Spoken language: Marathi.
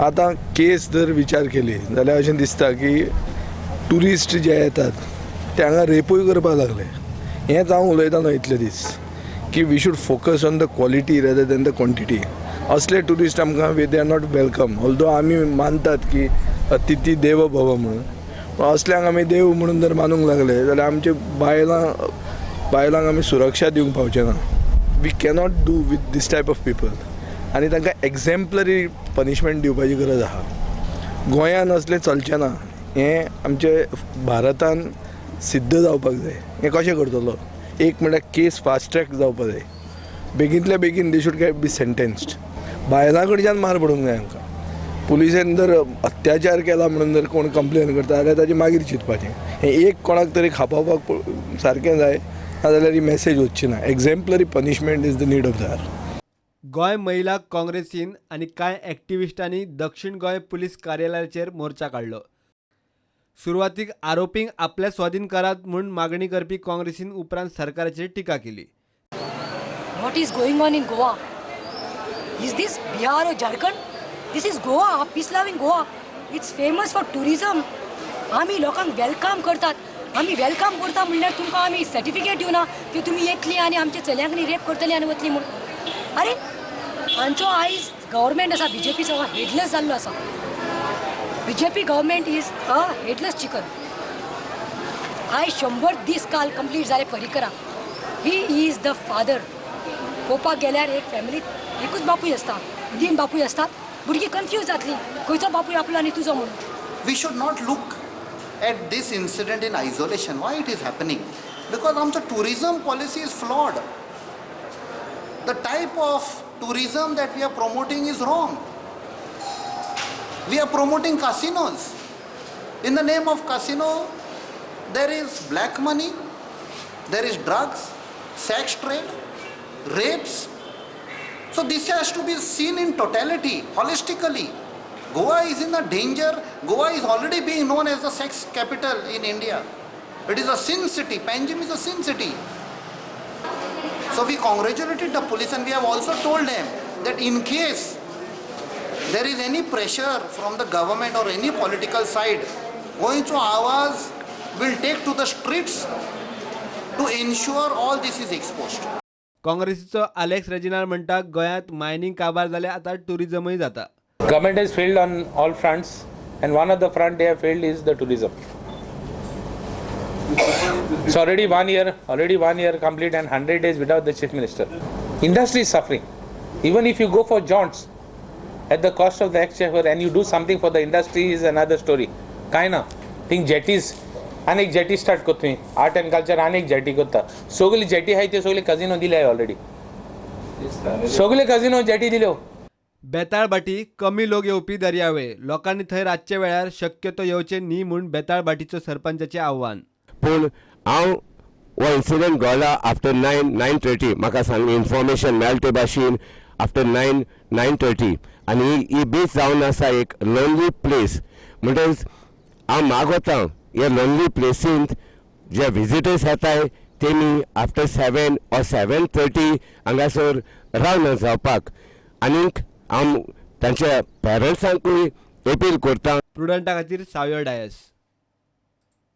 आता केस जर विचार केली जाल्यार अशें दिसता की ट्युरिस्ट जे येतात ते हांगा रेपूय करपाक लागले. हेंच हांव उलयतालो इतले दीस की we should focus on the quality rather than the quantity. असले ट्युरिस्ट आमकां they are not welcome. Although आमी मानतात की अतिथी देव भव म्हणून, पण असल्यांक आमी देव म्हणून जर मानूंक लागले जाल्यार आमचे बायलांक आमी सुरक्षा दिवंक पावचे ना. We cannot do with this type of people. आनी तांकां एक्झॅम्पलरी पनिशमेंट दिवपाची गरज आहा. गोंयान असलें चलचें ना. हें आमचे भारतान सिद्ध जावपाक जाय. हें कशें करतलो? एक म्हळ्यार केस फास्ट ट्रॅक जावपाक जाय. बेगींतल्या बेगीन दे शूड गेट बी सेंटेन्स्ड. बायलां कडच्यान मार पडूंक जाय हांकां. पुलिसेन जर अत्याचार केला म्हणून जर कोण कंप्लेन करता जाल्यार ताजें मागीर चिंतपाचें. हें एक कोणाक तरी खापावपाक सारकें जाय, नाजाल्यार ही मॅसेज वचची ना. Exemplary punishment is the need of that. Goem महिला काँग्रेसीन आनी कांय एक्टिविस्टांनी दक्षिण गोंय पुलीस कार्यालयाचेर मोर्चा काडलो. सुरवातीक आरोपींक आपल्या स्वाधीन करात म्हूण मागणी करपी काँग्रेसीन उपरांत सरकाराचेर टिका केली. What is going on in Goa? Is this Bihar or Jharkhand? This is Goa, peace-loving Goa. It's famous for tourism. आमी लोकांक वेलकम करतात. आमी वेलकम करता म्हणल्यार तुमकां आमी सर्टिफिकेट दिवना की तुमी येतली आनी आमच्या चल्यांक रेप करतली आनी वतली म्हूण. अरे हांचो आयज गव्हर्मेंट आसा BJPचो हेडलेस जाल्लो आसा. BJP government is a headless chicken. आयज 100 दीस काल कंप्लीट जाले पर्रीकराक. He is the father. पळोवपाक गेल्यार एक फॅमिलीत एकूच बापूय आसता, 3 बापूय असतात. भुरगीं कन्फ्यूज जातली खंयचो बापूय आपलो आनी तुजो म्हणून. We should not look at this incident in isolation. Why it is happening? Because our tourism policy is flawed. The type of tourism that we are promoting is wrong. We are promoting casinos. In the name of casino, there is black money, there is drugs, sex trade, rapes. So this has to be seen in totality, holistically. Goa is in a danger. Goa is already being known as the sex capital in India. It is a sin city. Panjim is a sin city. So we congratulated the police and we have also told them that in case there is any pressure from the government or any political side, Goincho Awaz will take to the streets to ensure all this is exposed. काँग्रेसीचो अलेक्स रेजिनाल्ड म्हणटा गोंयांत मायनिंग काबार जाल्यार आतां टुरिजमय जाता. Government has failed on all fronts, and one of the front they have failed is the tourism. It's already one year complete and 100 days without the chief minister. Industry is suffering. Even if you go for jaunts at the cost of the exchequer and you do something for the industry is another story. काय ना, think jetties, अनेक जेटी स्टार्ट करता. आर्ट एंड कल्चर अनेक जेटी करता. सगळी जेटी आहाय त्यो सगळे कजिनो दिले ऑलरेडी. सगळे कजिनो जेटी दिल्यो. बेताळबाटी कमी लोक येवपी दर्यावेळ. लोकांनी थंय रातचे वेळार शक्यतो येवचे न्ही म्हूण बेताळबाटीचो सरपंचाचें आव्हान. पूण हांव हो इन्सिडंट घडला आफ्टर 9:30 म्हाका सांगली इन्फॉर्मेशन मेळ्ळे ते भाशेन आफ्टर 9:30 आनी ही बीच जावन आसा एक लोनली प्लेस. म्हणटच हांव मागोता ह्या लोनली प्लेसींत जे विजिटर्स येताय तेमी आफ्टर 7 or 7:30 हांगासर रावन जावपाक. आनीक हांव तांच्या पेरंट्सांकूय अपील करता. प्रुडंटा खातीर सावयर डायस.